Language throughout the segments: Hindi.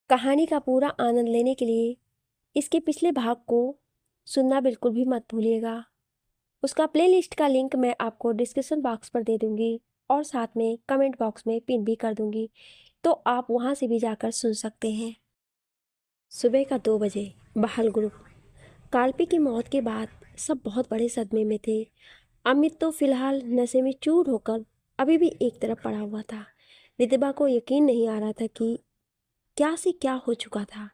कहानी का पूरा आनंद लेने के लिए इसके पिछले भाग को सुनना बिल्कुल भी मत भूलिएगा। उसका प्लेलिस्ट का लिंक मैं आपको डिस्क्रिप्शन बॉक्स पर दे दूंगी और साथ में कमेंट बॉक्स में पिन भी कर दूंगी, तो आप वहां से भी जाकर सुन सकते हैं। सुबह का 2 बजे बहाल ग्रुप। काल्पी की मौत के बाद सब बहुत बड़े सदमे में थे। अमित तो फिलहाल नशे में चूर होकर अभी भी एक तरफ पड़ा हुआ था। रितिबा को यकीन नहीं आ रहा था कि क्या से क्या हो चुका था।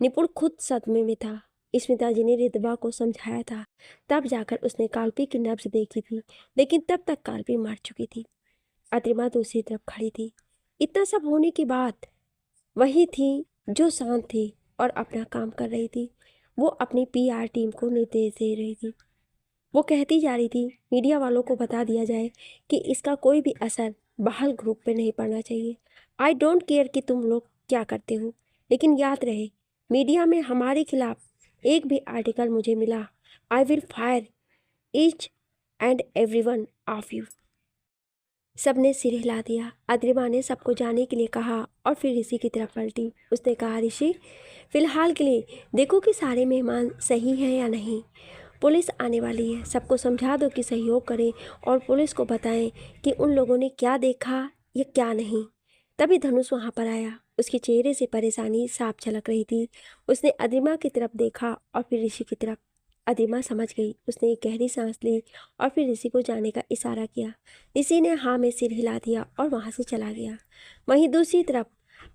निपुण खुद सदमे में था। स्मिता जी ने रितबा को समझाया था, तब जाकर उसने काल्पी की नब्ज देखी थी, लेकिन तब तक काल्पी मर चुकी थी। अतिमा दूसरी तरफ खड़ी थी। इतना सब होने के बाद वही थी जो शांत थी और अपना काम कर रही थी। वो अपनी पीआर टीम को निर्देश दे रही थी। वो कहती जा रही थी, मीडिया वालों को बता दिया जाए कि इसका कोई भी असर बहाल ग्रुप पे नहीं पड़ना चाहिए। आई डोंट केयर कि तुम लोग क्या करते हो, लेकिन याद रहे, मीडिया में हमारे खिलाफ एक भी आर्टिकल मुझे मिला, I will fire each and everyone of you. सबने सिर हिला दिया। अद्रिमा ने सबको जाने के लिए कहा और फिर ऋषि की तरफ पलटी। उसने कहा, ऋषि, फिलहाल के लिए देखो कि सारे मेहमान सही हैं या नहीं। पुलिस आने वाली है, सबको समझा दो कि सहयोग करें और पुलिस को बताएं कि उन लोगों ने क्या देखा या क्या नहीं। तभी धनुष वहां पर आया। उसके चेहरे से परेशानी साफ झलक रही थी। उसने अदिमा की तरफ देखा और फिर ऋषि की तरफ। अदिमा समझ गई। उसने एक गहरी सांस ली और फिर ऋषि को जाने का इशारा किया। ऋषि ने हाँ में सिर हिला दिया और वहां से चला गया। वहीं दूसरी तरफ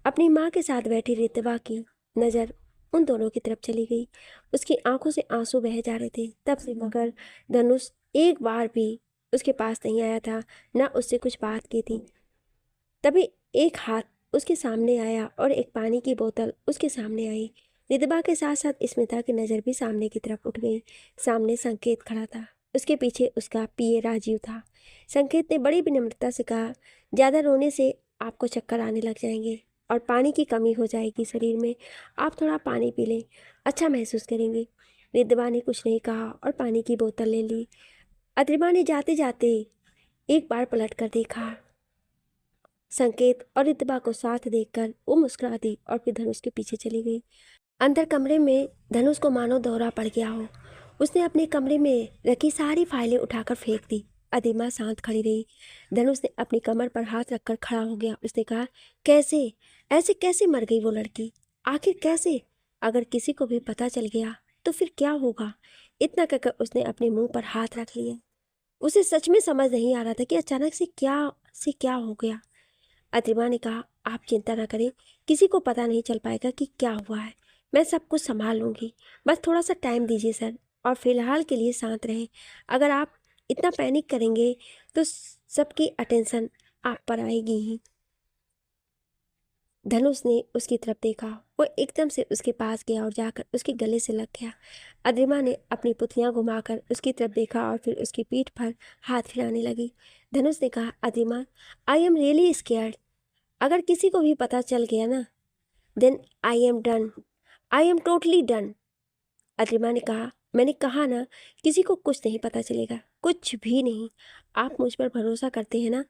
अपनी माँ के साथ बैठी रितवा की नज़र उन दोनों की तरफ चली गई। उसकी आंखों से आंसू बह जा रहे थे। तब से मगर धनुष एक बार भी उसके पास नहीं आया था, न उससे कुछ बात की थी। तभी एक हाथ उसके सामने आया और एक पानी की बोतल उसके सामने आई। रितबा के साथ साथ स्मिता की नज़र भी सामने की तरफ उठ गई। सामने संकेत खड़ा था। उसके पीछे उसका पीए राजीव था। संकेत ने बड़ी विनम्रता से कहा, ज़्यादा रोने से आपको चक्कर आने लग जाएंगे और पानी की कमी हो जाएगी शरीर में। आप थोड़ा पानी पी लें, अच्छा महसूस करेंगे। रितबा ने कुछ नहीं कहा और पानी की बोतल ले ली। अद्रिमा ने जाते जाते एक बार पलट कर देखा। संकेत और रितबा को साथ देखकर वो मुस्कुरा दी और फिर धनुष के पीछे चली गई। अंदर कमरे में धनुष को मानो दौरा पड़ गया हो। उसने अपने कमरे में रखी सारी फाइलें उठाकर फेंक दी। अदिमा शांत खड़ी रही। धनुष ने अपनी कमर पर हाथ रखकर खड़ा हो गया। उसने कहा, कैसे, ऐसे कैसे मर गई वो लड़की, आखिर कैसे? अगर किसी को भी पता चल गया तो फिर क्या होगा? इतना कहकर उसने अपने मुंह पर हाथ रख लिया। उसे सच में समझ नहीं आ रहा था कि अचानक से क्या हो गया। अतिमा ने कहा, आप चिंता न करें, किसी को पता नहीं चल पाएगा कि क्या हुआ है। मैं सब कुछ संभाल लूँगी, बस थोड़ा सा टाइम दीजिए सर, और फिलहाल के लिए शांत रहें। अगर आप इतना पैनिक करेंगे तो सबकी अटेंशन आप पर आएगी ही। धनुष ने उसकी तरफ देखा। वो एकदम से उसके पास गया और जाकर उसके गले से लग गया। अद्रिमा ने अपनी पुतलियां घुमाकर उसकी तरफ देखा और फिर उसकी पीठ पर हाथ फिराने लगी। धनुष ने कहा, Adrima, I am really scared. अगर किसी को भी पता चल गया ना, then I am done, I am totally done. Adrima ने कहा, मैंने कहा ना, किसी को कुछ नहीं पता चलेगा, कुछ भी नहीं। आप मुझ पर भरोसा करते हैं ना,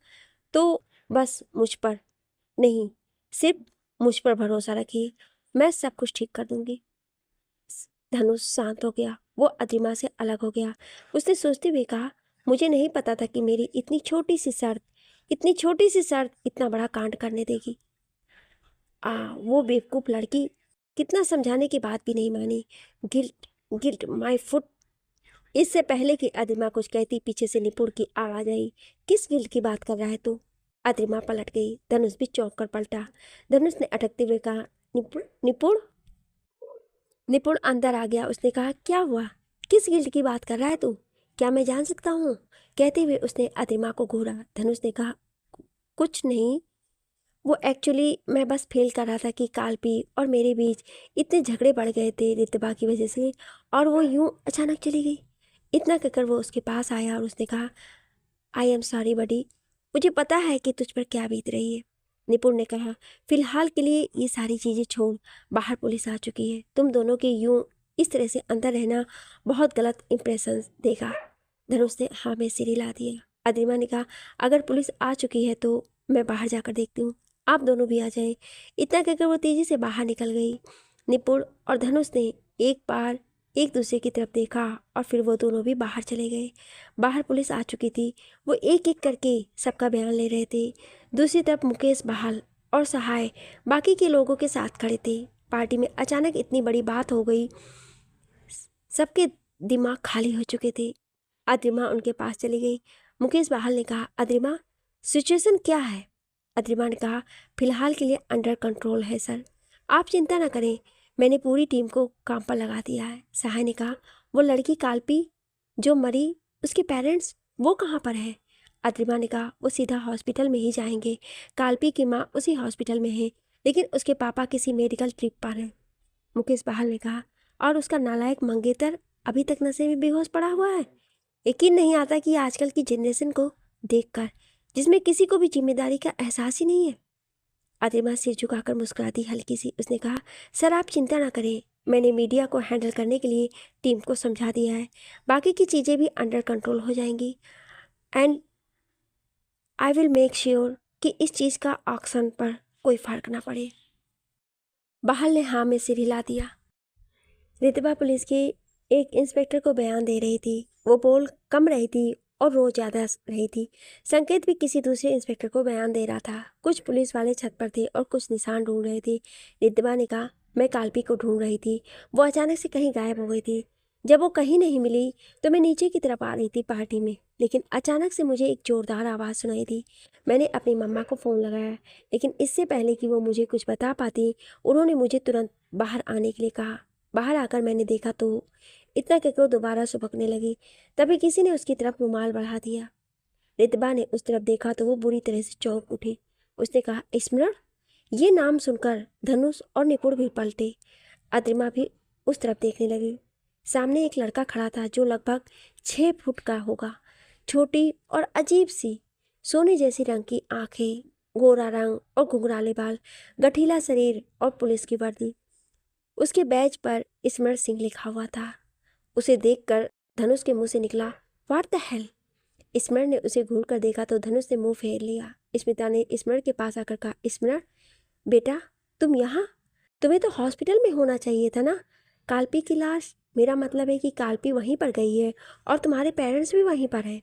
तो बस मुझ पर नहीं, सिर्फ मुझ पर भरोसा रखिए, मैं सब कुछ ठीक कर दूंगी। धनुष शांत हो गया। वो अद्रिमा से अलग हो गया। उसने सोचते हुए कहा, मुझे नहीं पता था कि मेरी इतनी छोटी सी शर्त इतना बड़ा कांड करने देगी। वो बेवकूफ़ लड़की कितना समझाने के बाद भी नहीं मानी। Guilt, guilt my foot. इससे पहले कि अदिमा कुछ कहती, पीछे से निपुण की आवाज आई, किस गिल्ट की बात कर रहा है तू? अदिमा पलट गई। धनुष भी चौंक कर पलटा। धनुष ने अटकते हुए कहा, निपुण, निपुण। निपुण अंदर आ गया। उसने कहा, क्या हुआ, किस गिल्ट की बात कर रहा है तू? क्या मैं जान सकता हूँ? कहते हुए उसने अदिमा को घूरा। धनुष ने कहा, कुछ नहीं, वो एक्चुअली मैं बस फील कर रहा था कि काल्पी और मेरे बीच इतने झगड़े बढ़ गए थे रितबा की वजह से, और वो यूं अचानक चली गई। इतना कहकर वो उसके पास आया और उसने कहा, आई एम सॉरी बडी, मुझे पता है कि तुझ पर क्या बीत रही है। निपुण ने कहा, फिलहाल के लिए ये सारी चीज़ें छोड़, बाहर पुलिस आ चुकी है, तुम दोनों के यूं इस तरह से अंदर रहना बहुत गलत इंप्रेशन देगा। धनुष ने हाँ में सिर हिला दिया। अदिमा ने कहा, अगर पुलिस आ चुकी है तो मैं बाहर जाकर देखती हूँ। आप दोनों भी आ जाएं। इतना कहकर वो तेजी से बाहर निकल गई। निपुण और धनुष ने एक बार एक दूसरे की तरफ देखा और फिर वो दोनों भी बाहर चले गए। बाहर पुलिस आ चुकी थी। वो एक एक करके सबका बयान ले रहे थे। दूसरी तरफ मुकेश, बहाल और सहाय बाकी के लोगों के साथ खड़े थे। पार्टी में अचानक इतनी बड़ी बात हो गई, सबके दिमाग खाली हो चुके थे। अद्रिमा उनके पास चली गई। मुकेश बहाल ने कहा, अद्रिमा सिचुएशन क्या है? अद्रिमा ने कहा, फिलहाल के लिए अंडर कंट्रोल है सर, आप चिंता ना करें, मैंने पूरी टीम को काम पर लगा दिया है। सहाय ने कहा, वो लड़की काल्पी जो मरी, उसके पेरेंट्स वो कहाँ पर है? अद्रिमा ने कहा, वो सीधा हॉस्पिटल में ही जाएंगे। काल्पी की माँ उसी हॉस्पिटल में है, लेकिन उसके पापा किसी मेडिकल ट्रिप पर हैं। मुकेश बहाल ने कहा, और उसका नालायक मंगेतर अभी तक नशे में बेहोश पड़ा हुआ है। यकीन नहीं आता कि आजकल की जनरेशन को देखकर, जिसमें किसी को भी जिम्मेदारी का एहसास ही नहीं है। अद्रिमा सिर झुकाकर मुस्कुराती हल्की सी। उसने कहा, सर आप चिंता ना करें, मैंने मीडिया को हैंडल करने के लिए टीम को समझा दिया है। बाकी की चीज़ें भी अंडर कंट्रोल हो जाएंगी and I will make sure कि इस चीज़ का ऑक्शन पर कोई फर्क ना पड़े। बहाल ने हाँ में सिर हिला दिया। रितबा पुलिस के एक इंस्पेक्टर को बयान दे रही थी। वो बोल कम रही थी और रो ज़्यादा रही थी। संकेत भी किसी दूसरे इंस्पेक्टर को बयान दे रहा था। कुछ पुलिस वाले छत पर थे और कुछ निशान ढूंढ रहे थे। रितबा ने कहा, मैं काल्पी को ढूंढ रही थी, वो अचानक से कहीं गायब हो गई थी। जब वो कहीं नहीं मिली तो मैं नीचे की तरफ आ रही थी पार्टी में, लेकिन अचानक से मुझे एक जोरदार आवाज़ सुनाई दी। मैंने अपनी मम्मा को फ़ोन लगाया, लेकिन इससे पहले कि वो मुझे कुछ बता पाती, उन्होंने मुझे तुरंत बाहर आने के लिए कहा। बाहर आकर मैंने देखा तो इतना कहकर वो दोबारा सुबकने लगी। तभी किसी ने उसकी तरफ रुमाल बढ़ा दिया। रितबा ने उस तरफ देखा तो वो बुरी तरह से चौंक उठी। उसने कहा, स्मरण? ये नाम सुनकर धनुष और निपुण भी पलटे। अद्रिमा भी उस तरफ देखने लगी। सामने एक लड़का खड़ा था जो लगभग 6 फुट का होगा। छोटी और अजीब सी सोने जैसी रंग की आंखें, गोरा रंग और घुंघराले बाल, गठीला शरीर और पुलिस की वर्दी। उसके बैज पर स्मरण सिंह लिखा हुआ था। उसे देखकर धनुष के मुंह से निकला, व्हाट द हेल? स्मरण ने उसे घूर कर देखा तो धनुष ने मुंह फेर लिया। स्मिता ने स्मरण के पास आकर कहा, स्मरण बेटा तुम यहाँ? तुम्हें तो हॉस्पिटल में होना चाहिए था ना। काल्पी की लाश, मेरा मतलब है कि काल्पी वहीं पर गई है और तुम्हारे पेरेंट्स भी वहीं पर हैं।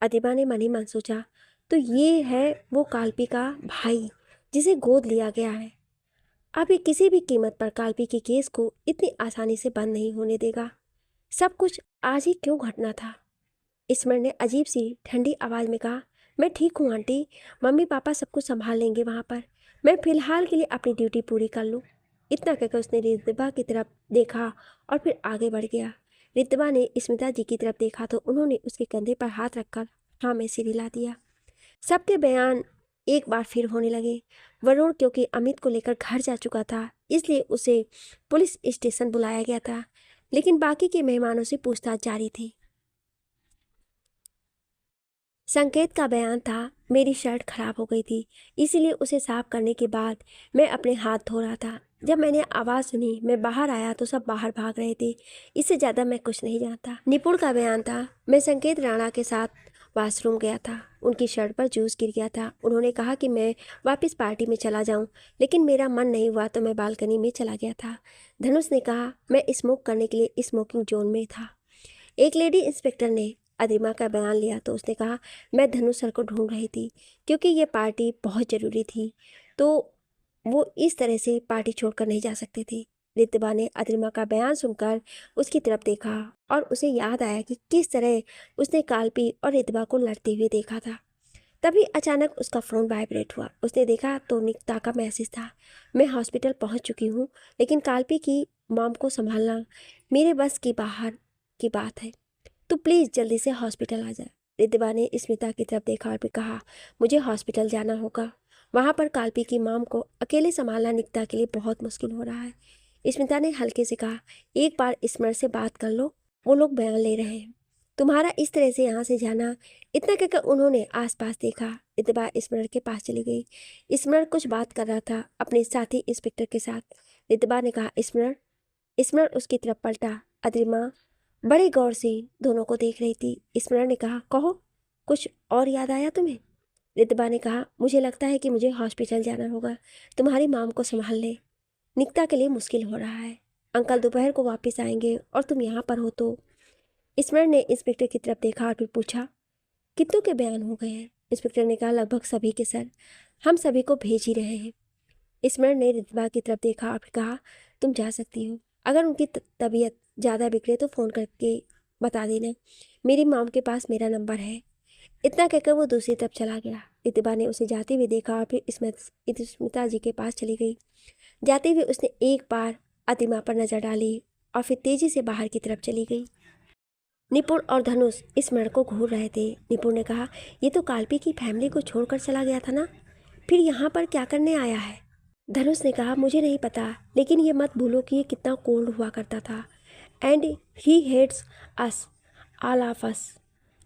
अदिबा ने मन ही मन सोचा, तो ये है वो काल्पी का भाई जिसे गोद लिया गया है। अब ये किसी भी कीमत पर काल्पी के केस को इतनी आसानी से बंद नहीं होने देगा। सब कुछ आज ही क्यों घटना था? स्मरण ने अजीब सी ठंडी आवाज़ में कहा, मैं ठीक हूँ आंटी, मम्मी पापा सब कुछ संभाल लेंगे वहाँ पर, मैं फ़िलहाल के लिए अपनी ड्यूटी पूरी कर लूँ। इतना कहकर उसने रितबा की तरफ देखा और फिर आगे बढ़ गया। रितबा ने स्मिता जी की तरफ देखा तो उन्होंने उसके कंधे पर हाथ रखकर हाँ में सिर हिला दिया। सबके बयान एक बार फिर होने लगे। वरुण क्योंकि अमित को लेकर घर जा चुका था, इसलिए उसे पुलिस स्टेशन बुलाया गया था, लेकिन बाकी के मेहमानों से पूछताछ जारी थी। संकेत का बयान था, मेरी शर्ट खराब हो गई थी, इसीलिए उसे साफ करने के बाद मैं अपने हाथ धो रहा था। जब मैंने आवाज़ सुनी, मैं बाहर आया तो सब बाहर भाग रहे थे। इससे ज़्यादा मैं कुछ नहीं जानता। निपुण का बयान था, मैं संकेत राणा के साथ वॉशरूम गया था, उनकी शर्ट पर जूस गिर गया था। उन्होंने कहा कि मैं वापस पार्टी में चला जाऊं, लेकिन मेरा मन नहीं हुआ तो मैं बालकनी में चला गया था। धनुष ने कहा, मैं स्मोक करने के लिए स्मोकिंग जोन में था। एक लेडी इंस्पेक्टर ने अदिमा का बयान लिया तो उसने कहा, मैं धनुष सर को ढूंढ रही थी क्योंकि ये पार्टी बहुत ज़रूरी थी, तो वो इस तरह से पार्टी छोड़कर नहीं जा सकते थे। रितबा ने अदिमा का बयान सुनकर उसकी तरफ देखा और उसे याद आया कि किस तरह उसने काल्पी और रितबा को लड़ते हुए देखा था। तभी अचानक उसका फ़ोन वाइब्रेट हुआ। उसने देखा तो निकिता का मैसेज था, मैं हॉस्पिटल पहुंच चुकी हूं, लेकिन काल्पी की मॉम को संभालना मेरे बस की बाहर की बात है, तो प्लीज़ जल्दी से हॉस्पिटल आ जाए। रिद्धिमा ने स्मिता की तरफ देखा और भी कहा, मुझे हॉस्पिटल जाना होगा, वहाँ पर काल्पी की माम को अकेले संभालना निकिता के लिए बहुत मुश्किल हो रहा है। स्मिता ने हल्के से कहा, एक बार स्मरण से बात कर लो, वो लोग बयान ले रहे हैं, तुम्हारा इस तरह से यहाँ से जाना। इतना कहकर उन्होंने आसपास देखा। रिद्धिमा स्मरण के पास चली गई। स्मरण कुछ बात कर रहा था अपने साथी इंस्पेक्टर के साथ। रिद्धिमा ने कहा, स्मरण? स्मरण उसकी तरफ पलटा। अद्रिमा बड़े गौर से दोनों को देख रही थी। स्मरण ने कहा, कहो, कुछ और याद आया तुम्हें? रितबा ने कहा, मुझे लगता है कि मुझे हॉस्पिटल जाना होगा। तुम्हारी माम को संभाल ले, निकिता के लिए मुश्किल हो रहा है। अंकल दोपहर को वापस आएंगे और तुम यहाँ पर हो तो। स्मरण ने इंस्पेक्टर की तरफ देखा और फिर पूछा, कितनों के बयान हो गए हैं? इंस्पेक्टर ने कहा, लगभग सभी के सर, हम सभी को भेज ही रहे हैं। स्मरण ने रितबा की तरफ देखा और फिर कहा, तुम जा सकती हो। अगर उनकी तबीयत ज़्यादा बिगड़े तो फ़ोन करके बता देना, मेरी माम के पास मेरा नंबर है। इतना कहकर वो दूसरी तरफ चला गया। रितबा ने उसे जाते हुए देखा और फिर स्मिता जी के पास चली गई। जाते हुए उसने एक बार अतिमा पर नज़र डाली और फिर तेजी से बाहर की तरफ चली गई। निपुण और धनुष स्मरण को घूर रहे थे। निपुण ने कहा, ये तो काल्पी की फैमिली को छोड़कर चला गया था ना, फिर यहाँ पर क्या करने आया है? धनुष ने कहा, मुझे नहीं पता, लेकिन ये मत भूलो कि ये कितना कोल्ड हुआ करता था। And he hates us, all of us.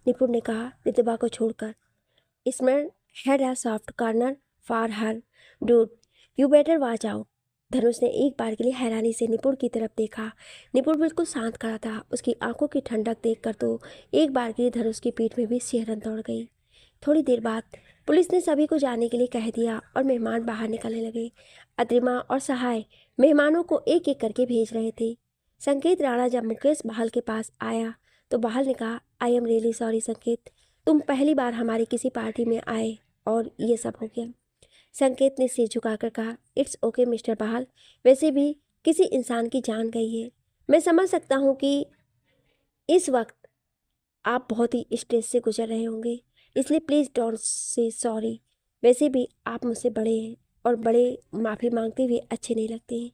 Nipun ने कहा, रितबा को छोड़कर। Smaran had a soft corner for her, dude, you better watch out. Dhanush ने एक बार के लिए हैरानी से निपुण की तरफ देखा। निपुण बिल्कुल शांत खड़ा था। उसकी आंखों की ठंडक देखकर तो एक बार के लिए धनुष की पीठ में भी सिहरन दौड़ गई। थोड़ी देर बाद पुलिस ने सभी को जाने के लिए कह दिया और मेहमान बाहर निकलने लगे। अद्रिमा और सहाय मेहमानों को एक एक करके भेज रहे थे। संकेत राणा जब मुकेश बहाल के पास आया तो बहाल ने कहा, आई एम रियली सॉरी संकेत, तुम पहली बार हमारी किसी पार्टी में आए और ये सब हो गया। संकेत ने सिर झुकाकर कहा, इट्स ओके मिस्टर बहाल, वैसे भी किसी इंसान की जान गई है। मैं समझ सकता हूँ कि इस वक्त आप बहुत ही स्ट्रेस से गुजर रहे होंगे, इसलिए प्लीज़ डोंट से सॉरी। वैसे भी आप मुझसे बड़े हैं और बड़े माफ़ी मांगते हुए अच्छे नहीं लगते हैं।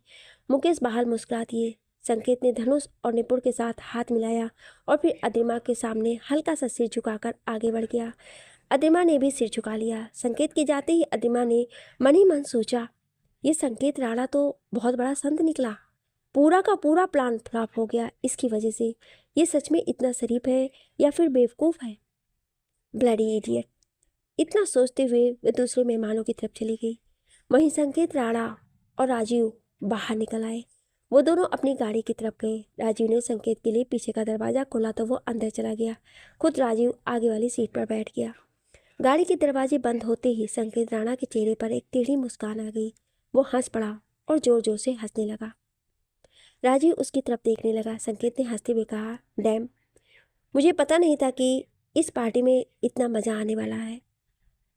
मुकेश बहाल मुस्कुरा दिए। संकेत ने धनुष और निपुण के साथ हाथ मिलाया और फिर अदिमा के सामने हल्का सा सिर झुकाकर आगे बढ़ गया। अदिमा ने भी सिर झुका लिया। संकेत के जाते ही अदिमा ने मन ही मन सोचा, ये संकेत राणा तो बहुत बड़ा संत निकला। पूरा का पूरा प्लान फ्लॉप हो गया इसकी वजह से। ये सच में इतना शरीफ है या फिर बेवकूफ़ है? Bloody idiot. इतना सोचते हुए वे दूसरे मेहमानों की तरफ चली गई। वहीं संकेत राणा और राजीव बाहर निकल आए। वो दोनों अपनी गाड़ी की तरफ गए। राजीव ने संकेत के लिए पीछे का दरवाज़ा खोला तो वो अंदर चला गया। खुद राजीव आगे वाली सीट पर बैठ गया। गाड़ी के दरवाजे बंद होते ही संकेत राणा के चेहरे पर एक टेढ़ी मुस्कान आ गई। वो हंस पड़ा और जोर जोर से हंसने लगा। राजीव उसकी तरफ देखने लगा। संकेत ने हंसते हुए कहा, डैम, मुझे पता नहीं था कि इस पार्टी में इतना मज़ा आने वाला है।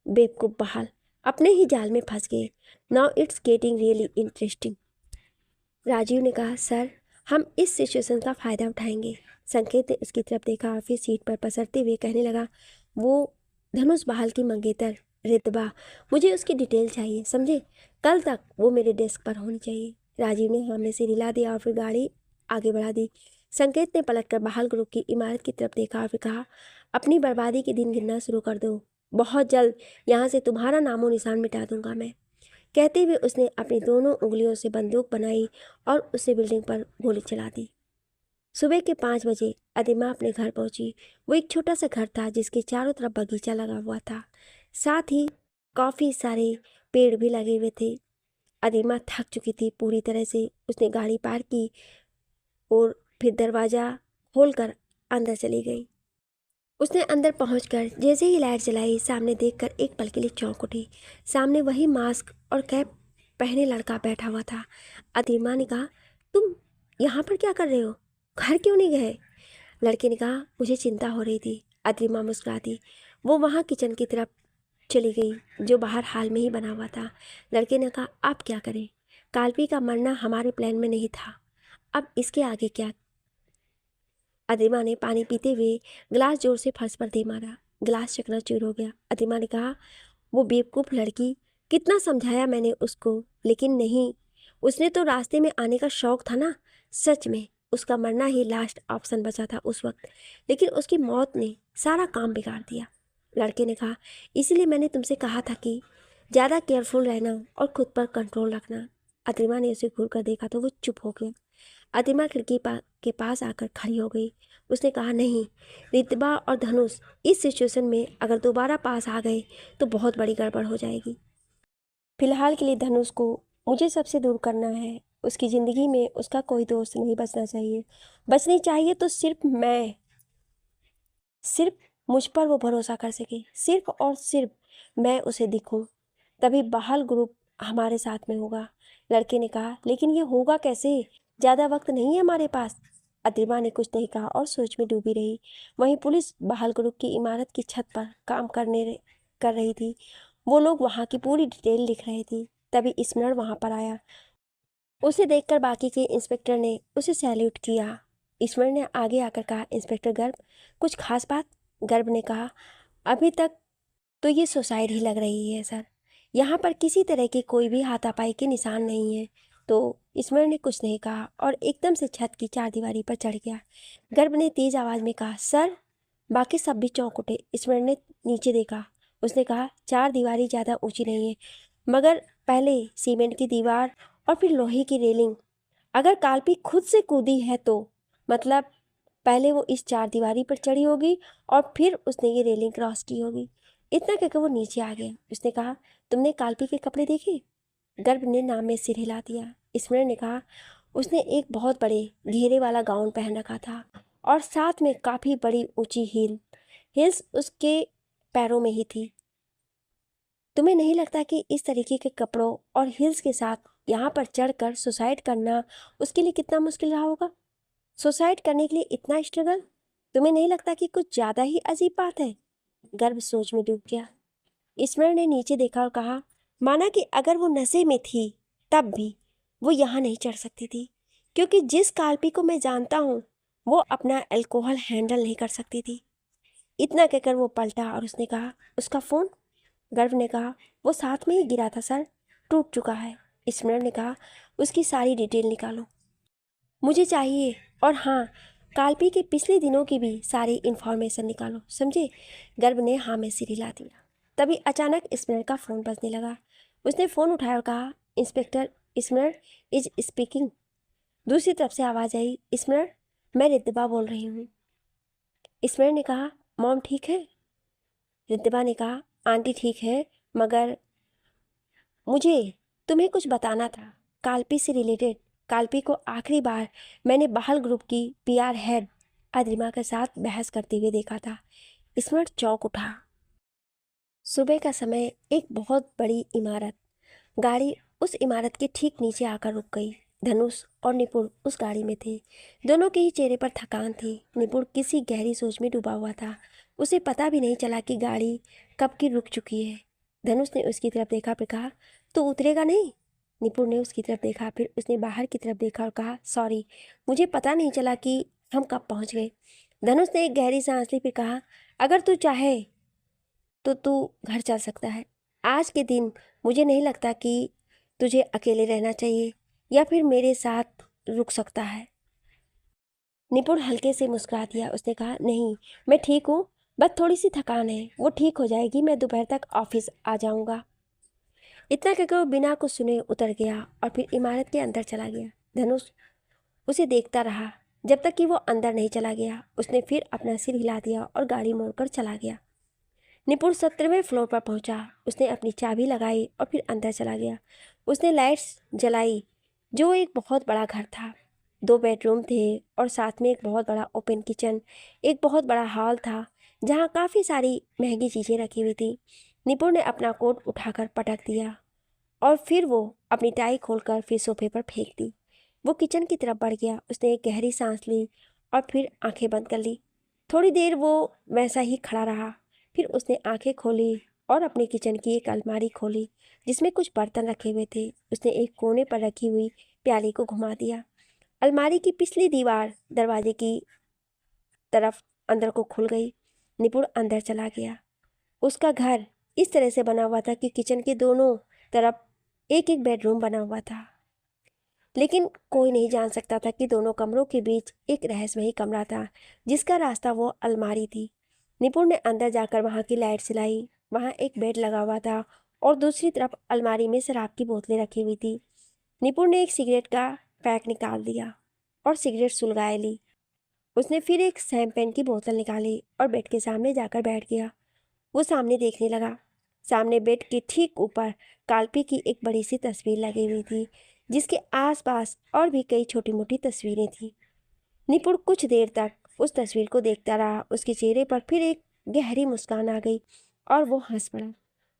बेवकूफ़ बहाल, अपने ही जाल में फंस गए। Now it's getting really interesting. Rajiv ने कहा, सर, हम इस सिचुएशन का फ़ायदा उठाएंगे। संकेत ने उसकी तरफ देखा और फिर सीट पर पसरते हुए कहने लगा, वो धनुष बहाल की मंगेतर रितबा, मुझे उसकी डिटेल चाहिए, समझे? कल तक वो मेरे डेस्क पर होनी चाहिए। राजीव ने हाँ में से हिला दिया और फिर गाड़ी आगे बढ़ा दी। संकेत ने पलटकर बहाल ग्रुप की इमारत की तरफ देखा और फिर कहा, अपनी बर्बादी के दिन गिनना शुरू कर दो, बहुत जल्द यहाँ से तुम्हारा नामो निशान मिटा दूंगा मैं। कहते हुए उसने अपनी दोनों उंगलियों से बंदूक बनाई और उसे बिल्डिंग पर गोली चला दी। सुबह के 5 बजे अदिमा अपने घर पहुंची। वो एक छोटा सा घर था जिसके चारों तरफ बगीचा लगा हुआ था, साथ ही काफ़ी सारे पेड़ भी लगे हुए थे। अदिमा थक चुकी थी पूरी तरह से। उसने गाड़ी पार्क की और फिर दरवाज़ा खोलकर अंदर चली गई। उसने अंदर पहुंचकर जैसे ही लाइट जलाई, सामने देखकर एक पल के लिए चौंक उठी। सामने वही मास्क और कैप पहने लड़का बैठा हुआ था। अदिमा ने कहा, तुम यहाँ पर क्या कर रहे हो? घर क्यों नहीं गए? लड़के ने कहा, मुझे चिंता हो रही थी। अदिमा मुस्कुरा दी। वो वहाँ किचन की तरफ चली गई जो बाहर हाल में ही बना हुआ था। लड़के ने कहा, आप क्या करें? काल्पी का मरना हमारे प्लान में नहीं था, अब इसके आगे क्या? अदिमा ने पानी पीते हुए गिलास जोर से फर्श पर दे मारा। गिलास चकनाचूर हो गया। अदिमा ने कहा, वो बेवकूफ़ लड़की, कितना समझाया मैंने उसको, लेकिन नहीं, उसने तो रास्ते में आने का शौक था ना। सच में उसका मरना ही लास्ट ऑप्शन बचा था उस वक्त, लेकिन उसकी मौत ने सारा काम बिगाड़ दिया। लड़के ने कहा, इसीलिए मैंने तुमसे कहा था कि ज़्यादा केयरफुल रहना और खुद पर कंट्रोल रखना। अदिमा ने उसे घूर कर देखा तो वो चुप हो गया। अदिमा खिड़की के पास आकर खड़ी हो गई। उसने कहा, नहीं, रितबा और धनुष इस सिचुएशन में अगर दोबारा पास आ गए तो बहुत बड़ी गड़बड़ हो जाएगी। फिलहाल के लिए धनुष को मुझे सबसे दूर करना है। उसकी ज़िंदगी में उसका कोई दोस्त नहीं बचना चाहिए। बचनी चाहिए तो सिर्फ मैं, सिर्फ मुझ पर वो भरोसा कर सके, सिर्फ और सिर्फ मैं उसे दिखूं, तभी बहाल ग्रुप हमारे साथ में होगा। लड़के ने कहा, लेकिन ये होगा कैसे? ज़्यादा वक्त नहीं है हमारे पास। अद्रिमा ने कुछ नहीं कहा और सोच में डूबी रही। वहीं पुलिस बहाल ग्रुप की इमारत की छत पर काम कर रही थी। वो लोग वहाँ की पूरी डिटेल लिख रहे थे। तभी स्मरण वहाँ पर आया। उसे देखकर बाकी के इंस्पेक्टर ने उसे सैल्यूट किया। ईश्वर ने आगे आकर कहा, इंस्पेक्टर गर्ग, कुछ खास बात? गर्ग ने कहा, अभी तक तो ये सुसाइड ही लग रही है सर। यहाँ पर किसी तरह के कोई भी हाथापाई के निशान नहीं है। तो ईश्वर ने कुछ नहीं कहा और एकदम से छत की चारदीवारी पर चढ़ गया। गर्भ ने तेज आवाज में कहा, सर। बाकी सब भी चौंक उठे। ईश्वर ने नीचे देखा। उसने कहा, चारदीवारी ज़्यादा ऊंची नहीं है, मगर पहले सीमेंट की दीवार और फिर लोहे की रेलिंग। अगर काल्पी खुद से कूदी है तो मतलब पहले वो इस चारदीवारी पर चढ़ी होगी और फिर उसने ये रेलिंग क्रॉस की होगी। इतना कहकर वो नीचे आ गया। उसने कहा, तुमने काल्पी के कपड़े देखे? गर्भ ने नाम में सिर हिला दिया। स्मरण ने कहा, उसने एक बहुत बड़े घेरे वाला गाउन पहन रखा था और साथ में काफ़ी बड़ी ऊंची हिल्स उसके पैरों में ही थी। तुम्हें नहीं लगता कि इस तरीके के कपड़ों और हिल्स के साथ यहाँ पर चढ़कर सुसाइड करना उसके लिए कितना मुश्किल रहा होगा? सुसाइड करने के लिए इतना स्ट्रगल? तुम्हें नहीं लगता कि कुछ ज़्यादा ही अजीब बात है? गर्भ सोच में डूब गया। स्मरण ने नीचे देखा और कहा, माना कि अगर वो नशे में थी तब भी वो यहाँ नहीं चढ़ सकती थी, क्योंकि जिस काल्पी को मैं जानता हूँ वो अपना अल्कोहल हैंडल नहीं कर सकती थी। इतना कहकर वो पलटा और उसने कहा, उसका फ़ोन? गर्भ ने कहा, वो साथ में ही गिरा था सर, टूट चुका है। स्मरण ने कहा, उसकी सारी डिटेल निकालो, मुझे चाहिए। और हाँ, काल्पी के पिछले दिनों की भी सारी इन्फॉर्मेशन निकालो, समझे? गर्भ ने हाँ में सिर हिला दिया। तभी अचानक स्मरण का फ़ोन बजने लगा। उसने फ़ोन उठाया और कहा, इंस्पेक्टर स्मरण इज स्पीकिंग। दूसरी तरफ से आवाज़ आई, स्मरण, मैं रिद्धिमा बोल रही हूँ। स्मरण ने कहा, मॉम ठीक है? रिद्धिमा ने कहा, आंटी ठीक है, मगर मुझे तुम्हें कुछ बताना था काल्पी से रिलेटेड। काल्पी को आखिरी बार मैंने बहाल ग्रुप की पीआर हेड अद्रिमा के साथ बहस करते हुए देखा था। स्मरण चौंक उठा। सुबह का समय एक बहुत बड़ी इमारत गाड़ी उस इमारत के ठीक नीचे आकर रुक गई। धनुष और निपुण उस गाड़ी में थे। दोनों के ही चेहरे पर थकान थी। निपुण किसी गहरी सोच में डूबा हुआ था। उसे पता भी नहीं चला कि गाड़ी कब की रुक चुकी है। धनुष ने उसकी तरफ देखा, फिर कहा, तो उतरेगा नहीं? निपुण ने उसकी तरफ देखा, फिर उसने बाहर की तरफ देखा और कहा, सॉरी, मुझे पता नहीं चला कि हम कब पहुंच गए। धनुष ने एक गहरी सांस ली, फिर कहा, अगर तू चाहे तो तू घर चल सकता है। आज के दिन मुझे नहीं लगता कि तुझे अकेले रहना चाहिए, या फिर मेरे साथ रुक सकता है। निपुण हल्के से मुस्कुरा दिया। उसने कहा, नहीं, मैं ठीक हूँ, बस थोड़ी सी थकान है, वो ठीक हो जाएगी, मैं दोपहर तक ऑफिस आ जाऊँगा। इतना कहकर वो बिना कुछ सुने उतर गया और फिर इमारत के अंदर चला गया। धनुष उसे देखता रहा जब तक कि वो अंदर नहीं चला गया। उसने फिर अपना सिर हिला दिया और गाड़ी मोड़कर चला गया। निपुण 17वें फ्लोर पर पहुंचा। उसने अपनी चाबी लगाई और फिर अंदर चला गया। उसने लाइट्स जलाई। जो एक बहुत बड़ा घर था। 2 बेडरूम थे और साथ में एक बहुत बड़ा ओपन किचन। एक बहुत बड़ा हॉल था जहां काफ़ी सारी महंगी चीज़ें रखी हुई थी। निपुण ने अपना कोट उठाकर पटक दिया और फिर वो अपनी टाई खोलकर फिर सोफे पर फेंक दी। वो किचन की तरफ बढ़ गया। उसने एक गहरी सांस ली और फिर आंखें बंद कर ली। थोड़ी देर वो वैसा ही खड़ा रहा। फिर उसने आंखें खोली और अपने किचन की एक अलमारी खोली जिसमें कुछ बर्तन रखे हुए थे। उसने एक कोने पर रखी हुई प्याली को घुमा दिया। अलमारी की पिछली दीवार दरवाजे की तरफ अंदर को खुल गई। निपुण अंदर चला गया। उसका घर इस तरह से बना हुआ था कि किचन के दोनों तरफ एक एक बेडरूम बना हुआ था, लेकिन कोई नहीं जान सकता था कि दोनों कमरों के बीच एक रहस्यमयी कमरा था जिसका रास्ता वो अलमारी थी। निपुण ने अंदर जाकर वहाँ की लाइट जलाई। वहाँ एक बेड लगा हुआ था और दूसरी तरफ अलमारी में शराब की बोतलें रखी हुई थी। निपुण ने एक सिगरेट का पैक निकाल दिया और सिगरेट सुलगाए ली। उसने फिर एक शैंपेन की बोतल निकाली और बेड के सामने जाकर बैठ गया। वो सामने देखने लगा। सामने बेड के ठीक ऊपर काल्पी की एक बड़ी सी तस्वीर लगी हुई थी जिसके आसपास और भी कई छोटी मोटी तस्वीरें थीं। निपुण कुछ देर तक उस तस्वीर को देखता रहा। उसके चेहरे पर फिर एक गहरी मुस्कान आ गई और वो हंस पड़ा।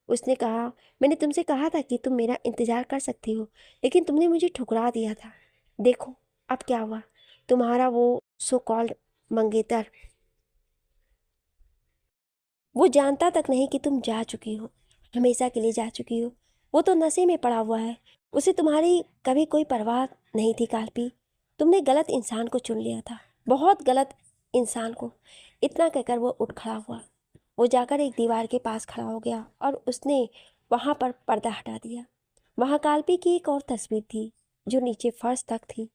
उसने कहा, मैंने तुमसे कहा था कि तुम मेरा इंतज़ार कर सकती हो, लेकिन तुमने मुझे ठुकरा दिया था। देखो अब क्या हुआ। तुम्हारा वो सो कॉल्ड मंगेतर, वो जानता तक नहीं कि तुम जा चुकी हो, हमेशा के लिए जा चुकी हो। वो तो नशे में पड़ा हुआ है, उसे तुम्हारी कभी कोई परवाह नहीं थी काल्पी। तुमने गलत इंसान को चुन लिया था, बहुत गलत इंसान को। इतना कहकर वो उठ खड़ा हुआ। वो जाकर एक दीवार के पास खड़ा हो गया और उसने वहाँ पर पर्दा हटा दिया। वहाँ काल्पी की एक और तस्वीर थी जो नीचे फर्श तक थी।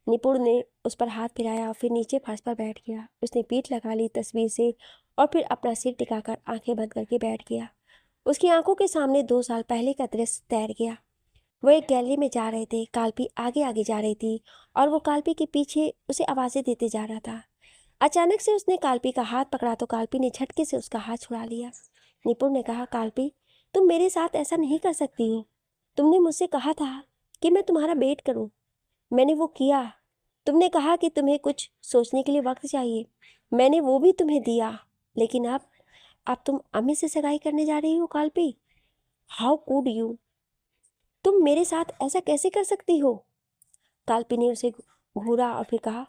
निपुण ने उस पर हाथ फिराया और फिर नीचे फर्श पर बैठ गया। उसने पीठ लगा ली तस्वीर से और फिर अपना सिर टिकाकर आंखें बंद करके बैठ गया। उसकी आंखों के सामने 2 साल पहले का दृश्य तैर गया। वो एक गैलरी में जा रहे थे, काल्पी आगे आगे जा रही थी और वो काल्पी के पीछे उसे आवाज़ें देते जा रहा था। अचानक से उसने काल्पी का हाथ पकड़ा तो काल्पी ने झटके से उसका हाथ छुड़ा लिया। निपुण ने कहा, काल्पी तुम मेरे साथ ऐसा नहीं कर सकती हो। तुमने मुझसे कहा था कि मैं तुम्हारा वेट करूं, मैंने वो किया। तुमने कहा कि तुम्हें कुछ सोचने के लिए वक्त चाहिए, मैंने वो भी तुम्हें दिया। लेकिन अब तुम अम्मी से सगाई करने जा रही हो काल्पी। हाउ कुड यू, तुम मेरे साथ ऐसा कैसे कर सकती हो। काल्पी ने उसे घूरा और फिर कहा,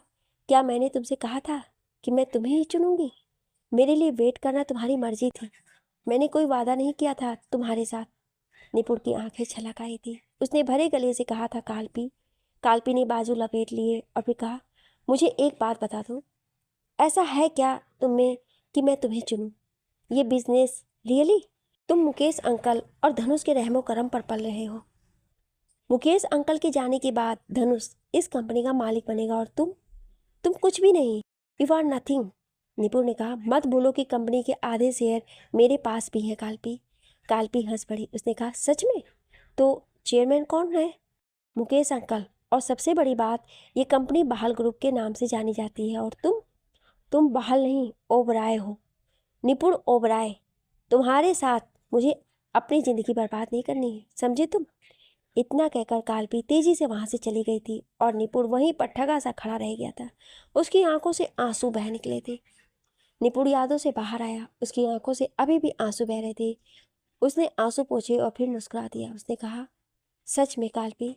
क्या मैंने तुमसे कहा था कि मैं तुम्हें ही चुनूंगी। मेरे लिए वेट करना तुम्हारी मर्जी थी, मैंने कोई वादा नहीं किया था तुम्हारे साथ। निपुण की आंखें छलक आई थी। उसने भरे गले से कहा था, काल्पी। काल्पी ने बाजू लपेट लिए और फिर कहा, मुझे एक बात बता दो, ऐसा है क्या तुम में कि मैं तुम्हें चुनूं। ये बिजनेस रियली। तुम मुकेश अंकल और धनुष के रहमो करम पर पल रहे हो। मुकेश अंकल के जाने के बाद धनुष इस कंपनी का मालिक बनेगा और तुम कुछ भी नहीं। You are nothing. निपुण ने कहा, मत बोलो कि कंपनी के आधे शेयर मेरे पास भी हैं काल्पी। काल्पी हंस पड़ी। उसने कहा, सच में। तो चेयरमैन कौन है। मुकेश अंकल। और सबसे बड़ी बात, ये कंपनी बहाल ग्रुप के नाम से जानी जाती है और तुम बहाल नहीं, ओबराय हो। निपुण ओबराय। तुम्हारे साथ मुझे अपनी जिंदगी बर्बाद नहीं करनी है, समझे तुम। इतना कहकर काल्पी तेजी से वहां से चली गई थी और निपुण वहीं पर ठगा सा खड़ा रह गया था। उसकी आंखों से आंसू बह निकले थे। निपुण यादों से बाहर आया, उसकी आंखों से अभी भी आंसू बह रहे थे। उसने आंसू पोंछे और फिर मुस्कुरा दिया। उसने कहा, सच में काल्पी,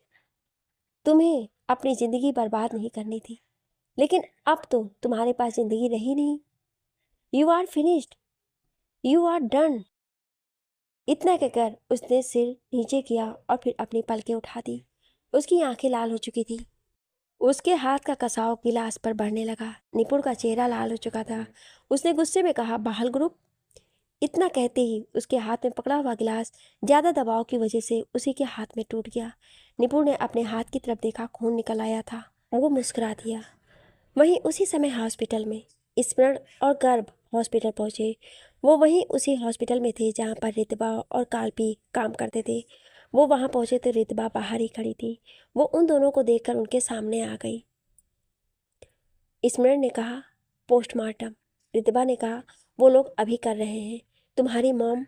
तुम्हें अपनी जिंदगी बर्बाद नहीं करनी थी, लेकिन अब तो तुम्हारे पास जिंदगी रही नहीं। You are finished, you are done. इतना कहकर उसने सिर नीचे किया और फिर अपनी पलकें उठा दी। उसकी आंखें लाल हो चुकी थी। उसके हाथ का कसाव गिलास पर बढ़ने लगा। निपुण का चेहरा लाल हो चुका था। उसने गुस्से में कहा, बहाल ग्रुप। इतना कहते ही उसके हाथ में पकड़ा हुआ गिलास ज्यादा दबाव की वजह से उसी के हाथ में टूट गया। निपुण ने अपने हाथ की तरफ देखा, खून निकल आया था। वो मुस्कुरा दिया। वहीं उसी समय हॉस्पिटल में स्मरण और गर्भ हॉस्पिटल पहुंचे। वो वहीं उसी हॉस्पिटल में थे जहां पर रितबा और काल्पी काम करते थे। वो वहां पहुंचे तो रितबा बाहर ही खड़ी थी। वो उन दोनों को देखकर उनके सामने आ गई। स्मरण ने कहा, पोस्टमार्टम। रितबा ने कहा, वो लोग अभी कर रहे हैं। तुम्हारी मॉम।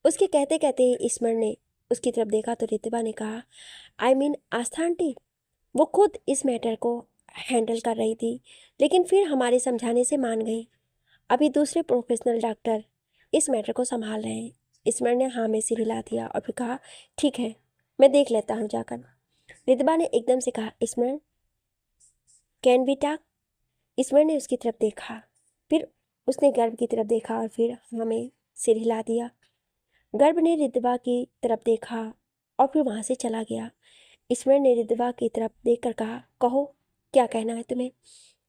उसके कहते कहते स्मरण ने उसकी तरफ देखा तो रितबा ने कहा, आई मीन आस्था आंटी। वो खुद इस मैटर को हैंडल कर रही थी, लेकिन फिर हमारे समझाने से मान गई। अभी दूसरे प्रोफेशनल डॉक्टर इस मैटर को संभाल रहे हैं। स्मरण ने हाँ में सिर हिला दिया और फिर कहा, ठीक है, मैं देख लेता हूँ जाकर। रितबा ने एकदम से कहा, स्मरण, कैन वी टॉक। स्मरण ने उसकी तरफ देखा, फिर उसने गर्भ की तरफ देखा और फिर हाँ में सिर हिला दिया। गर्भ ने रितबा की तरफ देखा और फिर वहाँ से चला गया। स्मरण ने रितबा की तरफ देखकर कहा, कहो क्या कहना है तुम्हें।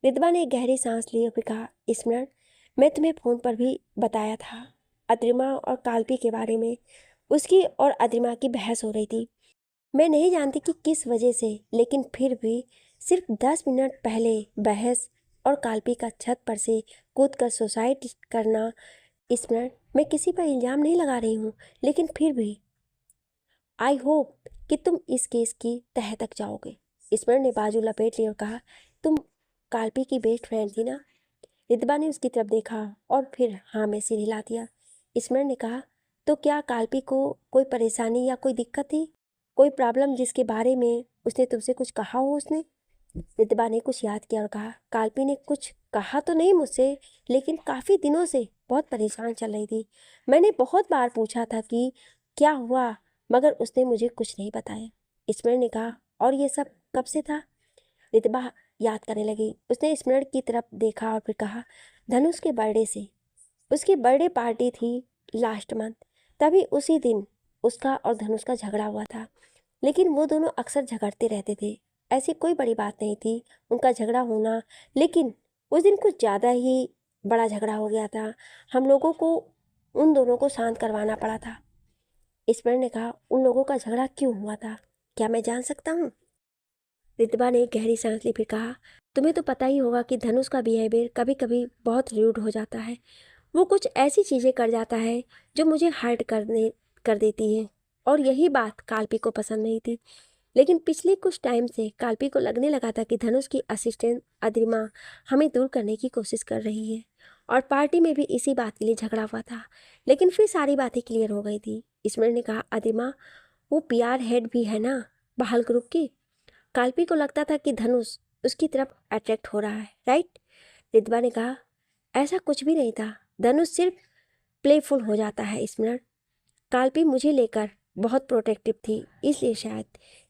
रितबा ने एक गहरी सांस ली और फिर कहा, स्मरण, मैं तुम्हें फ़ोन पर भी बताया था अद्रिमा और काल्पी के बारे में। उसकी और अद्रिमा की बहस हो रही थी। मैं नहीं जानती कि किस वजह से, लेकिन फिर भी सिर्फ 10 मिनट पहले बहस और काल्पी का छत पर से कूद कर सुसाइड करना। स्मरण, मैं किसी पर इल्ज़ाम नहीं लगा रही हूँ, लेकिन फिर भी आई होप कि तुम इस केस की तह तक जाओगे। स्मरण ने बाजू लपेट ली और कहा, तुम काल्पी की बेस्ट फ्रेंड थी ना। रितबा ने उसकी तरफ देखा और फिर हाँ में सिर हिला दिया। स्मरण ने कहा, तो क्या काल्पी को कोई परेशानी या कोई दिक्कत थी, कोई प्रॉब्लम जिसके बारे में उसने तुमसे कुछ कहा हो। उसने रितबा ने कुछ याद किया और कहा, काल्पी ने कुछ कहा तो नहीं मुझसे, लेकिन काफ़ी दिनों से बहुत परेशान चल रही थी। मैंने बहुत बार पूछा था कि क्या हुआ, मगर उसने मुझे कुछ नहीं बताया। स्मरण ने कहा, और ये सब कब से था? रितबा याद करने लगी। उसने स्मरण की तरफ देखा और फिर कहा, धनुष के बर्थडे से। उसकी बर्थडे पार्टी थी लास्ट मंथ, तभी उसी दिन उसका और धनुष का झगड़ा हुआ था। लेकिन वो दोनों अक्सर झगड़ते रहते थे, ऐसी कोई बड़ी बात नहीं थी उनका झगड़ा होना। लेकिन उस दिन कुछ ज़्यादा ही बड़ा झगड़ा हो गया था। हम लोगों को उन दोनों को शांत करवाना पड़ा था। स्मरण ने कहा, उन लोगों का झगड़ा क्यों हुआ था, क्या मैं जान सकता हूँ? रितबा ने गहरी सांस ली, फिर कहा, तुम्हें तो पता ही होगा कि धनुष का बिहेवियर कभी कभी बहुत रूड हो जाता है। वो कुछ ऐसी चीज़ें कर जाता है जो मुझे हर्ट कर देती है, और यही बात काल्पी को पसंद नहीं थी। लेकिन पिछले कुछ टाइम से काल्पी को लगने लगा था कि धनुष की असिस्टेंट अद्रिमा हमें दूर करने की कोशिश कर रही है, और पार्टी में भी इसी बात के लिए झगड़ा हुआ था। लेकिन फिर सारी बातें क्लियर हो गई थी। स्मरण ने कहा, अद्रिमा वो पीआर हेड भी है ना बहाल ग्रुप की। काल्पी को लगता था कि धनुष उसकी तरफ अट्रैक्ट हो रहा है, राइट? रिद्वा ने कहा, ऐसा कुछ भी नहीं था, धनुष सिर्फ प्लेफुल हो जाता है स्मरण। काल्पी मुझे लेकर बहुत प्रोटेक्टिव थी, इसलिए शायद।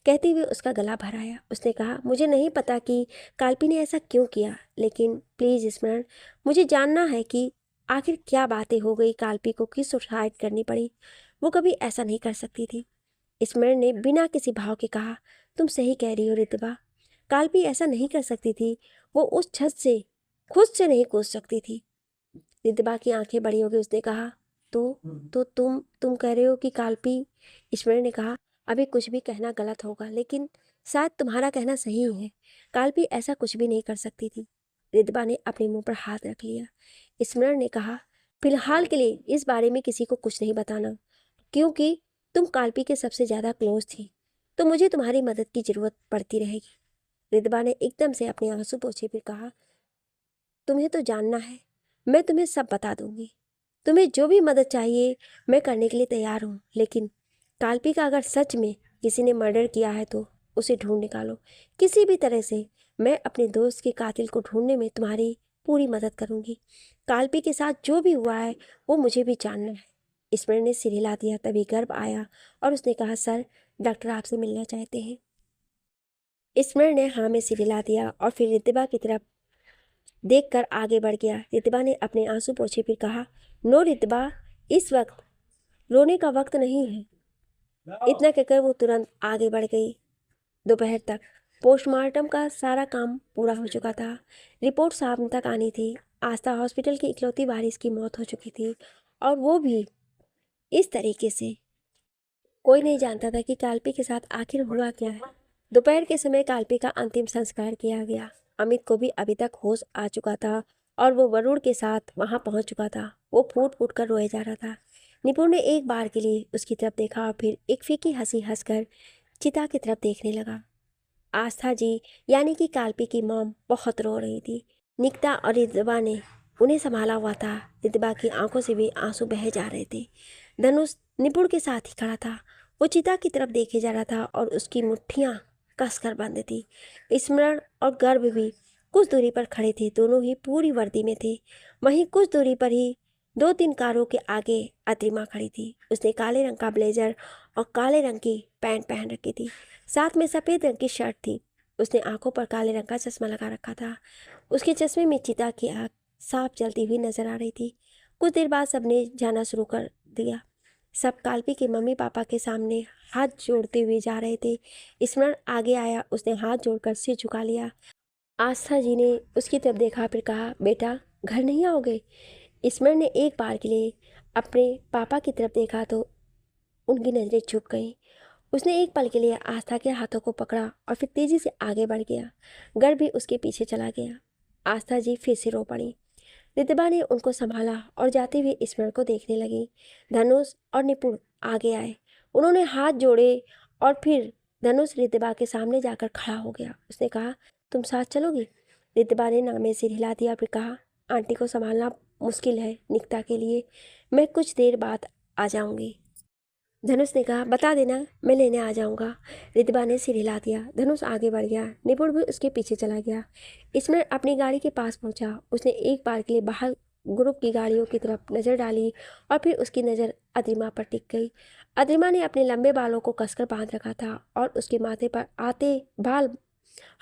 कहते हुए उसका गला भर आया। उसने कहा, मुझे नहीं पता कि काल्पी ने ऐसा क्यों किया, लेकिन प्लीज़ स्मरण, मुझे जानना है कि आखिर क्या बातें हो गई काल्पी को कि सुसाइड करनी पड़ी। वो कभी ऐसा नहीं कर सकती थी। स्मरण ने बिना किसी भाव के कहा, तुम सही कह रही हो रितबा, काल्पी ऐसा नहीं कर सकती थी। वो उस छत से खुद से नहीं कूद सकती थी। रितबा की आंखें बड़ी हो गई। उसने कहा, तो तुम कह रहे हो कि काल्पी? स्मरण ने कहा, अभी कुछ भी कहना गलत होगा, लेकिन शायद तुम्हारा कहना सही है। काल्पी ऐसा कुछ भी नहीं कर सकती थी। रितबा ने अपने मुंह पर हाथ रख लिया। स्मरण ने कहा, फिलहाल के लिए इस बारे में किसी को कुछ नहीं बताना, क्योंकि तुम काल्पी के सबसे ज़्यादा क्लोज थी, तो मुझे तुम्हारी मदद की ज़रूरत पड़ती रहेगी। रितबा ने एकदम से अपने आंसू पोंछे, फिर कहा, तुम्हें तो जानना है, मैं तुम्हें सब बता दूंगी। तुम्हें जो भी मदद चाहिए मैं करने के लिए तैयार हूँ, लेकिन काल्पी का अगर सच में किसी ने मर्डर किया है तो उसे ढूंढ निकालो किसी भी तरह से। मैं अपने दोस्त के कातिल को ढूंढने में तुम्हारी पूरी मदद करूँगी। काल्पी के साथ जो भी हुआ है वो मुझे भी जानना है। स्मरण ने सिर हिला दिया। तभी गर्भ आया और उसने कहा, सर, डॉक्टर आपसे मिलना चाहते हैं। स्मरण ने हाँ में सिर हिला दिया और फिर रितबा की तरफ देखकर आगे बढ़ गया। रितबा ने अपने आंसू पोंछे, फिर कहा, नो रितबा, इस वक्त रोने का वक्त नहीं है। इतना कहकर वो तुरंत आगे बढ़ गई। दोपहर तक पोस्टमार्टम का सारा काम पूरा हो चुका था। रिपोर्ट शाम तक आनी थी। आस्था हॉस्पिटल की इकलौती वारिस की मौत हो चुकी थी, और वो भी इस तरीके से। कोई नहीं जानता था कि काल्पी के साथ आखिर हुआ क्या है। दोपहर के समय काल्पी का अंतिम संस्कार किया गया। अमित को भी अभी तक होश आ चुका था और वो वरुण के साथ वहां पहुंच चुका था। वो फूट फूट कर रोए जा रहा था। निपुण ने एक बार के लिए उसकी तरफ देखा और फिर एक फीकी हंसी हंसकर चिता की तरफ देखने लगा। आस्था जी, यानी कि काल्पी की मॉम, बहुत रो रही थी। निकिता और रिद्वा ने उन्हें संभाला हुआ था। रिद्वा की आंखों से भी आंसू बहे जा रहे थे। धनुष निपुण के साथ ही खड़ा था। वो चिता की तरफ देखे जा रहा था और उसकी मुट्ठियां कसकर बंद थी। स्मरण और गर्भ भी कुछ दूरी पर खड़े थे। दोनों ही पूरी वर्दी में थे। वहीं कुछ दूरी पर ही 2-3 कारों के आगे अद्रिमा खड़ी थी। उसने काले रंग का ब्लेजर और काले रंग की पैंट पहन रखी थी, साथ में सफ़ेद रंग की शर्ट थी। उसने आंखों पर काले रंग का चश्मा लगा रखा था। उसके चश्मे में चिता की आग साफ जलती हुई नजर आ रही थी। कुछ देर बाद सबने जाना शुरू कर दिया। सब काल्पी के मम्मी पापा के सामने हाथ जोड़ते हुए जा रहे थे। स्मरण आगे आया। उसने हाथ जोड़कर सिर झुका लिया। आस्था जी ने उसकी तरफ देखा, फिर कहा, बेटा, घर नहीं आओगे? स्मरण ने एक बार के लिए अपने पापा की तरफ देखा तो उनकी नज़रें झुक गईं। उसने एक पल के लिए आस्था के हाथों को पकड़ा और फिर तेजी से आगे बढ़ गया। गर्भ भी उसके पीछे चला गया। आस्था जी फिर से रो पड़ी। रितबा ने उनको संभाला और जाते हुए स्मरण को देखने लगी। धनुष और निपुण आगे आए। उन्होंने हाथ जोड़े और फिर धनुष रितबा के सामने जाकर खड़ा हो गया। उसने कहा, तुम साथ चलोगी? रितबा ने नामे सिर हिला दिया, फिर कहा, आंटी को संभालना मुश्किल है निकिता के लिए, मैं कुछ देर बाद आ जाऊंगी। धनुष ने कहा, बता देना, मैं लेने आ जाऊंगा। रितबा ने सिर हिला दिया। धनुष आगे बढ़ गया। निपुण भी उसके पीछे चला गया। स्मरण अपनी गाड़ी के पास पहुंचा। उसने एक बार के लिए बाहर ग्रुप की गाड़ियों की तरफ नज़र डाली और फिर उसकी नज़र अद्रिमा पर टिक गई। अद्रिमा ने अपने लंबे बालों को कसकर बांध रखा था और उसके माथे पर आते बाल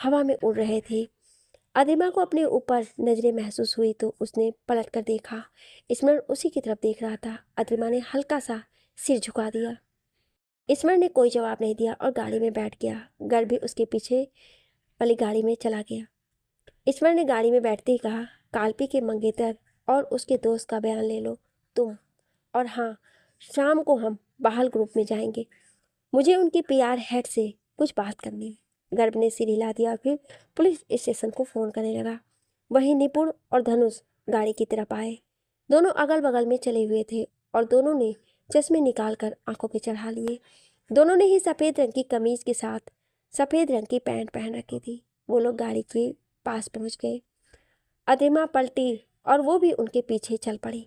हवा में उड़ रहे थे। अद्रिमा को अपने ऊपर नजरें महसूस हुई तो उसने पलट कर देखा। स्मरण उसी की तरफ देख रहा था। अद्रिमा ने हल्का सा सिर झुका दिया। स्मरण ने कोई जवाब नहीं दिया और गाड़ी में बैठ गया। गर्भ भी उसके पीछे वाली गाड़ी में चला गया। स्मरण ने गाड़ी में बैठते ही कहा, कालपी के मंगेतर और उसके दोस्त का बयान ले लो तुम, और हाँ, शाम को हम बहाल ग्रुप में जाएंगे। मुझे उनकी पीआर हेड से कुछ बात करनी है। गर्भ ने सिर हिला दिया और फिर पुलिस स्टेशन को फ़ोन करने लगा। वहीं निपुण और धनुष गाड़ी की तरफ आए। दोनों अगल बगल में चले हुए थे और दोनों ने चश्मे निकाल कर आंखों पे चढ़ा लिए। दोनों ने ही सफ़ेद रंग की कमीज के साथ सफ़ेद रंग की पैंट पहन रखी थी। वो लोग गाड़ी के पास पहुंच गए। अद्रिमा पलटी और वो भी उनके पीछे चल पड़ी।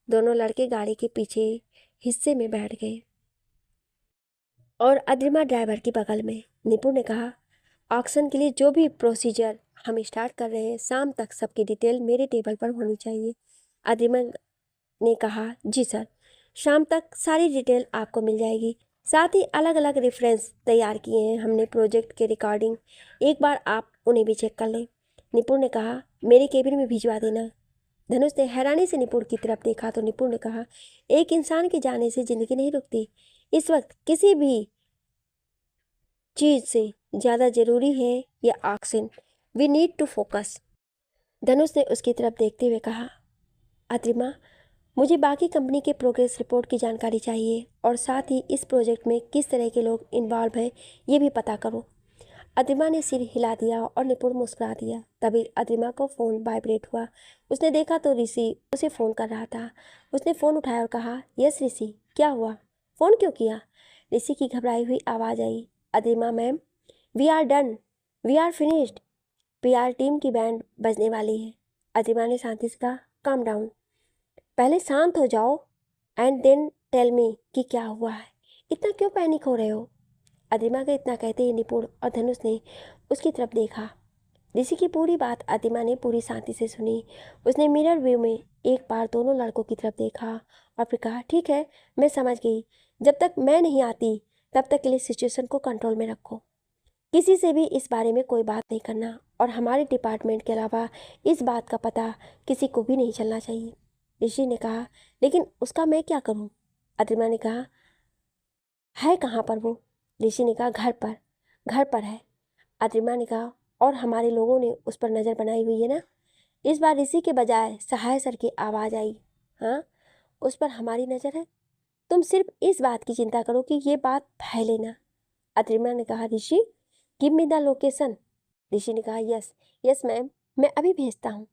दोनों लड़के गाड़ी के पीछे हिस्से में बैठ गए और अद्रिमा ड्राइवर के बगल में। निपुण ने कहा, ऑक्शन के लिए जो भी प्रोसीजर हम स्टार्ट कर रहे हैं, शाम तक सबकी डिटेल मेरे टेबल पर होनी चाहिए। अद्रिमा ने कहा, जी सर, शाम तक सारी डिटेल आपको मिल जाएगी। साथ ही अलग अलग रेफरेंस तैयार किए हैं हमने प्रोजेक्ट के रिकॉर्डिंग, एक बार आप उन्हें भी चेक कर लें। निपुण ने कहा, मेरे केबिन में भिजवा देना। धनुष ने हैरानी से निपुण की तरफ देखा तो निपुण ने कहा, एक इंसान के जाने से जिंदगी नहीं रुकती। इस वक्त किसी भी चीज़ से ज़्यादा ज़रूरी है ये oxygen. We need to focus. Dhanush ने उसकी तरफ देखते हुए कहा, अद्रिमा, मुझे बाकी कंपनी के प्रोग्रेस रिपोर्ट की जानकारी चाहिए और साथ ही इस प्रोजेक्ट में किस तरह के लोग इन्वॉल्व हैं ये भी पता करो। अद्रिमा ने सिर हिला दिया और निपुण मुस्कुरा दिया। तभी अद्रिमा को फ़ोन वाइब्रेट हुआ। उसने देखा तो ऋषि उसे फ़ोन कर रहा था। उसने फ़ोन उठाया और कहा, यस ऋषि, क्या हुआ, फ़ोन क्यों किया? ऋषि की घबराई हुई आवाज़ आई, Adrima ma'am, we are done, we are finished. PR team की बैंड बजने वाली है। अद्रिमा ने शांति से कहा, काम डाउन, पहले शांत हो जाओ एंड देन टेल मी कि क्या हुआ है, इतना क्यों पैनिक हो रहे हो? अद्रिमा के इतना कहते ही निपुण और धनुष ने उसकी तरफ देखा। ऋषि की पूरी बात अद्रिमा ने पूरी शांति से सुनी। उसने मिरर व्यू में एक बार दोनों लड़कों की तरफ देखा और फिर कहा, ठीक है, मैं समझ गई। जब तक मैं नहीं आती तब तक के लिए सिचुएशन को कंट्रोल में रखो। किसी से भी इस बारे में कोई बात नहीं करना और हमारे डिपार्टमेंट के अलावा इस बात का पता किसी को भी नहीं चलना चाहिए। ऋषि ने कहा, लेकिन उसका मैं क्या करूं? अद्रिमा ने कहा, है कहाँ पर वो? ऋषि ने कहा, घर पर है। अद्रिमा ने कहा, और हमारे लोगों ने उस पर नज़र बनाई हुई है ना? इस बार ऋषि के बजाय सहाय सर की आवाज़ आई, हाँ, उस पर हमारी नज़र है। तुम सिर्फ इस बात की चिंता करो कि ये बात फैले ना। अद्रिमा ने कहा, ऋषि, गिव मी द लोकेशन। ऋषि ने कहा, यस यस मैम, मैं अभी भेजता हूँ।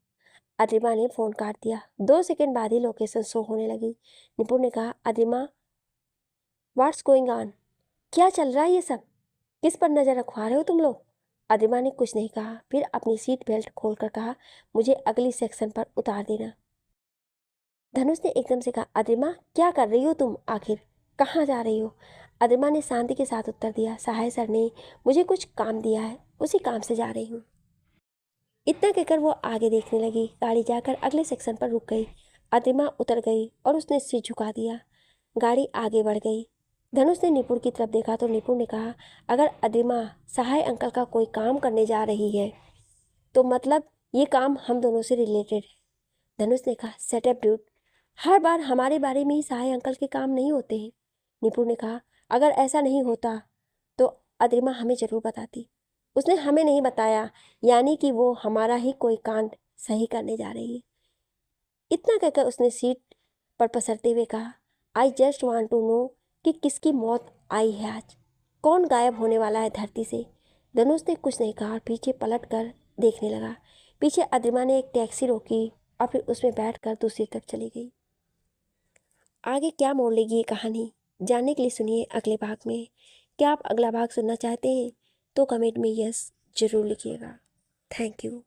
अद्रिमा ने फ़ोन काट दिया। 2 सेकंड बाद ही लोकेशन शो होने लगी। निपुण ने कहा, अद्रिमा, व्हाट्स गोइंग ऑन? क्या चल रहा है ये सब? किस पर नज़र रखवा रहे हो तुम लोग? अद्रिमा ने कुछ नहीं कहा, फिर अपनी सीट बेल्ट खोलकर कहा, मुझे अगली सेक्शन पर उतार देना। धनुष ने एकदम से कहा, अद्रिमा, क्या कर रही हो तुम? आखिर कहाँ जा रही हो? अद्रिमा ने शांति के साथ उत्तर दिया, सहाय सर ने मुझे कुछ काम दिया है, उसी काम से जा रही हूँ। इतना कहकर वो आगे देखने लगी। गाड़ी जाकर अगले सेक्शन पर रुक गई। अद्रिमा उतर गई और उसने सिर झुका दिया। गाड़ी आगे बढ़ गई। धनुष ने निपुण की तरफ देखा तो निपुण ने कहा, अगर अद्रिमा सहाय अंकल का कोई काम करने जा रही है तो मतलब ये काम हम दोनों से रिलेटेड है। धनुष ने कहा, सेट अप ड्यूड, हर बार हमारे बारे में ही सहाय अंकल के काम नहीं होते हैं। निपुण ने कहा, अगर ऐसा नहीं होता तो अद्रिमा हमें जरूर बताती। उसने हमें नहीं बताया, यानी कि वो हमारा ही कोई कांड सही करने जा रही है। इतना कहकर उसने सीट पर पसरते हुए कहा, I just want to know कि किसकी मौत आई है आज, कौन गायब होने वाला है धरती से। धनुष ने कुछ नहीं कहा और पीछे पलट कर देखने लगा। पीछे अद्रिमा ने एक टैक्सी रोकी और फिर उसमें बैठकर दूसरी तरफ चली गई। आगे क्या मोड़ लेगी ये कहानी, जानने के लिए सुनिए अगले भाग में। क्या आप अगला भाग सुनना चाहते हैं तो कमेंट में यस जरूर लिखिएगा। Thank you.